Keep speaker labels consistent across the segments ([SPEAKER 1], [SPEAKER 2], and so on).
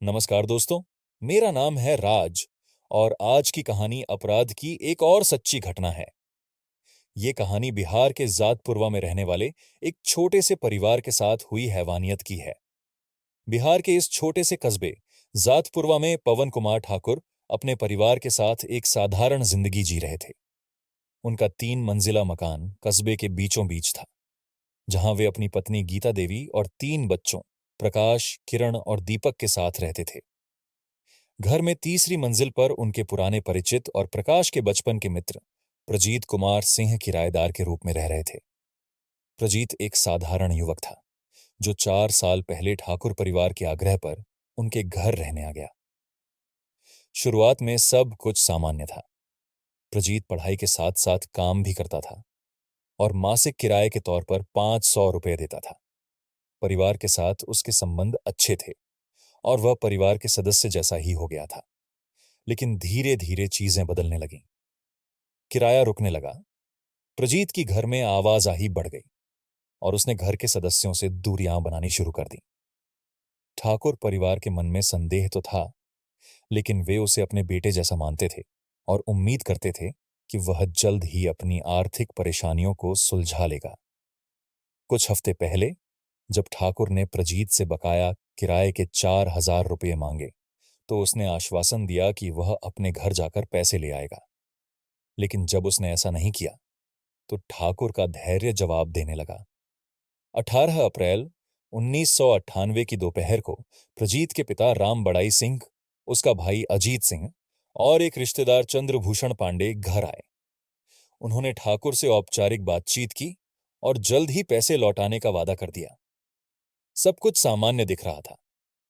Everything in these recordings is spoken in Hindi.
[SPEAKER 1] नमस्कार दोस्तों। मेरा नाम है राज और आज की कहानी अपराध की एक और सच्ची घटना है। ये कहानी बिहार के जातपुरवा में रहने वाले एक छोटे से परिवार के साथ हुई हैवानियत की है। बिहार के इस छोटे से कस्बे जातपुरवा में पवन कुमार ठाकुर अपने परिवार के साथ एक साधारण जिंदगी जी रहे थे। उनका 3 मंजिला मकान कस्बे के बीचों बीच था, जहां वे अपनी पत्नी गीता देवी और 3 बच्चों प्रकाश, किरण और दीपक के साथ रहते थे। घर में तीसरी मंजिल पर उनके पुराने परिचित और प्रकाश के बचपन के मित्र प्रजीत कुमार सिंह किराएदार के रूप में रह रहे थे। प्रजीत एक साधारण युवक था जो 4 साल पहले ठाकुर परिवार के आग्रह पर उनके घर रहने आ गया। शुरुआत में सब कुछ सामान्य था। प्रजीत पढ़ाई के साथ साथ काम भी करता था और मासिक किराए के तौर पर 500 रुपये देता था। परिवार के साथ उसके संबंध अच्छे थे और वह परिवार के सदस्य जैसा ही हो गया था। लेकिन धीरे धीरे चीजें बदलने लगीं। किराया रुकने लगा। प्रजीत की घर में आवाजाही बढ़ गई और उसने घर के सदस्यों से दूरियां बनानी शुरू कर दी। ठाकुर परिवार के मन में संदेह तो था, लेकिन वे उसे अपने बेटे जैसा मानते थे और उम्मीद करते थे कि वह जल्द ही अपनी आर्थिक परेशानियों को सुलझा लेगा। कुछ हफ्ते पहले जब ठाकुर ने प्रजीत से बकाया किराए के 4,000 रुपये मांगे, तो उसने आश्वासन दिया कि वह अपने घर जाकर पैसे ले आएगा। लेकिन जब उसने ऐसा नहीं किया तो ठाकुर का धैर्य जवाब देने लगा। 18 अप्रैल 1998 की दोपहर को प्रजीत के पिता राम बड़ाई सिंह, उसका भाई अजीत सिंह और एक रिश्तेदार चंद्रभूषण पांडे घर आए। उन्होंने ठाकुर से औपचारिक बातचीत की और जल्द ही पैसे लौटाने का वादा कर दिया। सब कुछ सामान्य दिख रहा था,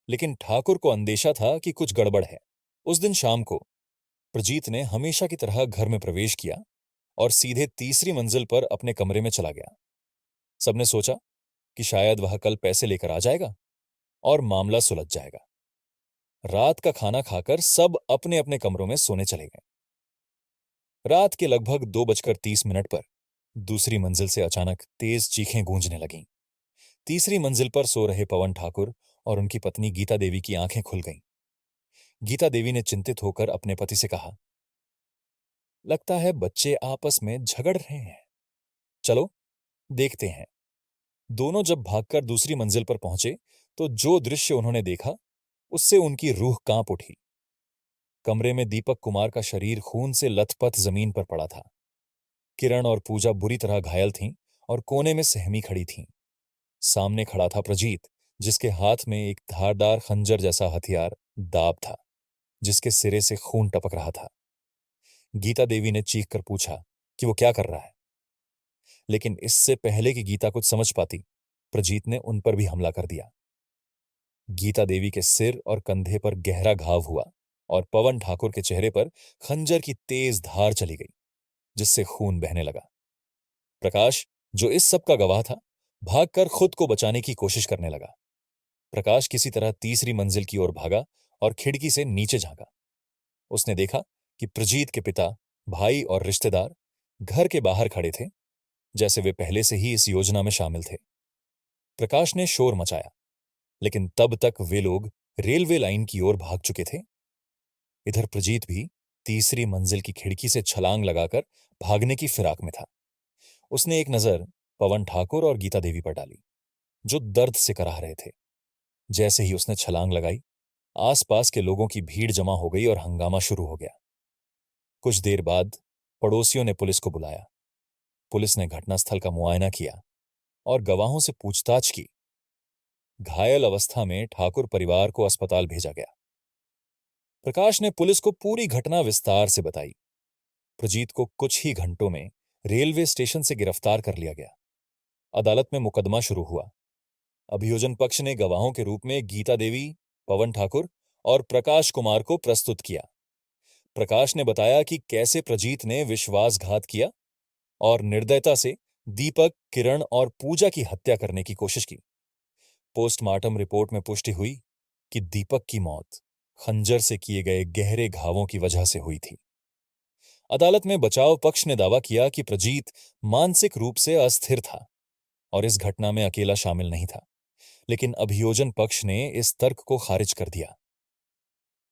[SPEAKER 1] लेकिन ठाकुर को अंदेशा था कि कुछ गड़बड़ है। उस दिन शाम को प्रजीत ने हमेशा की तरह घर में प्रवेश किया और सीधे तीसरी मंजिल पर अपने कमरे में चला गया। सबने सोचा कि शायद वह कल पैसे लेकर आ जाएगा और मामला सुलझ जाएगा। रात का खाना खाकर सब अपने अपने कमरों में सोने चले गए। रात के लगभग 2:30 पर दूसरी मंजिल से अचानक तेज चीखें गूंजने लगीं। तीसरी मंजिल पर सो रहे पवन ठाकुर और उनकी पत्नी गीता देवी की आंखें खुल गईं। गीता देवी ने चिंतित होकर अपने पति से कहा, लगता है बच्चे आपस में झगड़ रहे हैं। चलो देखते हैं। दोनों जब भागकर दूसरी मंजिल पर पहुंचे तो जो दृश्य उन्होंने देखा उससे उनकी रूह कांप उठी। कमरे में दीपक कुमार का शरीर खून से लथपथ जमीन पर पड़ा था। किरण और पूजा बुरी तरह घायल थीं और कोने में सहमी खड़ी थीं। सामने खड़ा था प्रजीत, जिसके हाथ में एक धारदार खंजर जैसा हथियार दाब था, जिसके सिरे से खून टपक रहा था। गीता देवी ने चीख कर पूछा कि वो क्या कर रहा है, लेकिन इससे पहले कि गीता कुछ समझ पाती, प्रजीत ने उन पर भी हमला कर दिया। गीता देवी के सिर और कंधे पर गहरा घाव हुआ और पवन ठाकुर के चेहरे पर खंजर की तेज धार चली गई, जिससे खून बहने लगा। प्रकाश, जो इस सब का गवाह था, भागकर खुद को बचाने की कोशिश करने लगा। प्रकाश किसी तरह तीसरी मंजिल की ओर भागा और खिड़की से नीचे झांका। उसने देखा कि प्रजीत के पिता, भाई और रिश्तेदार घर के बाहर खड़े थे, जैसे वे पहले से ही इस योजना में शामिल थे। प्रकाश ने शोर मचाया, लेकिन तब तक वे लोग रेलवे लाइन की ओर भाग चुके थे। इधर प्रजीत भी तीसरी मंजिल की खिड़की से छलांग लगाकर भागने की फिराक में था। उसने एक नजर पवन ठाकुर और गीता देवी पर डाली, जो दर्द से कराह रहे थे। जैसे ही उसने छलांग लगाई, आसपास के लोगों की भीड़ जमा हो गई और हंगामा शुरू हो गया। कुछ देर बाद पड़ोसियों ने पुलिस को बुलाया। पुलिस ने घटनास्थल का मुआयना किया और गवाहों से पूछताछ की। घायल अवस्था में ठाकुर परिवार को अस्पताल भेजा गया। प्रकाश ने पुलिस को पूरी घटना विस्तार से बताई। प्रजीत को कुछ ही घंटों में रेलवे स्टेशन से गिरफ्तार कर लिया गया। अदालत में मुकदमा शुरू हुआ। अभियोजन पक्ष ने गवाहों के रूप में गीता देवी, पवन ठाकुर और प्रकाश कुमार को प्रस्तुत किया। प्रकाश ने बताया कि कैसे प्रजीत ने विश्वासघात किया और निर्दयता से दीपक, किरण और पूजा की हत्या करने की कोशिश की। पोस्टमार्टम रिपोर्ट में पुष्टि हुई कि दीपक की मौत खंजर से किए गए गहरे घावों की वजह से हुई थी। अदालत में बचाव पक्ष ने दावा किया कि प्रजीत मानसिक रूप से अस्थिर था और इस घटना में अकेला शामिल नहीं था, लेकिन अभियोजन पक्ष ने इस तर्क को खारिज कर दिया।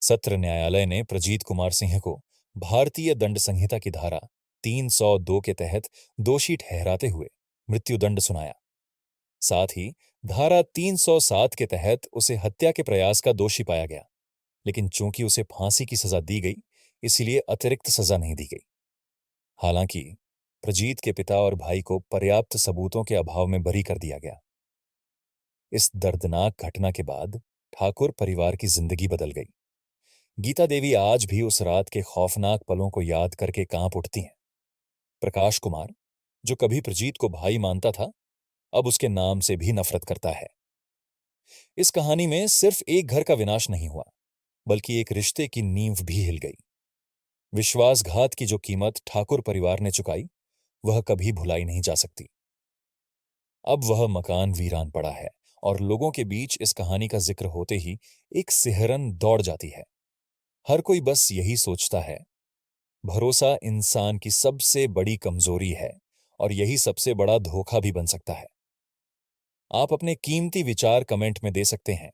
[SPEAKER 1] सत्र न्यायालय ने प्रजीत कुमार सिंह को भारतीय दंड संहिता की धारा 302 के तहत दोषी ठहराते हुए मृत्युदंड सुनाया। साथ ही धारा 307 के तहत उसे हत्या के प्रयास का दोषी पाया गया, लेकिन चूंकि उसे फांसी की सजा दी गई, इसलिए अतिरिक्त सजा नहीं दी गई। हालांकि प्रजीत के पिता और भाई को पर्याप्त सबूतों के अभाव में बरी कर दिया गया। इस दर्दनाक घटना के बाद ठाकुर परिवार की जिंदगी बदल गई। गीता देवी आज भी उस रात के खौफनाक पलों को याद करके कांप उठती हैं। प्रकाश कुमार, जो कभी प्रजीत को भाई मानता था, अब उसके नाम से भी नफरत करता है। इस कहानी में सिर्फ एक घर का विनाश नहीं हुआ, बल्कि एक रिश्ते की नींव भी हिल गई। विश्वासघात की जो कीमत ठाकुर परिवार ने चुकाई, वह कभी भुलाई नहीं जा सकती। अब वह मकान वीरान पड़ा है और लोगों के बीच इस कहानी का जिक्र होते ही एक सिहरन दौड़ जाती है। हर कोई बस यही सोचता है, भरोसा इंसान की सबसे बड़ी कमजोरी है और यही सबसे बड़ा धोखा भी बन सकता है। आप अपने कीमती विचार कमेंट में दे सकते हैं।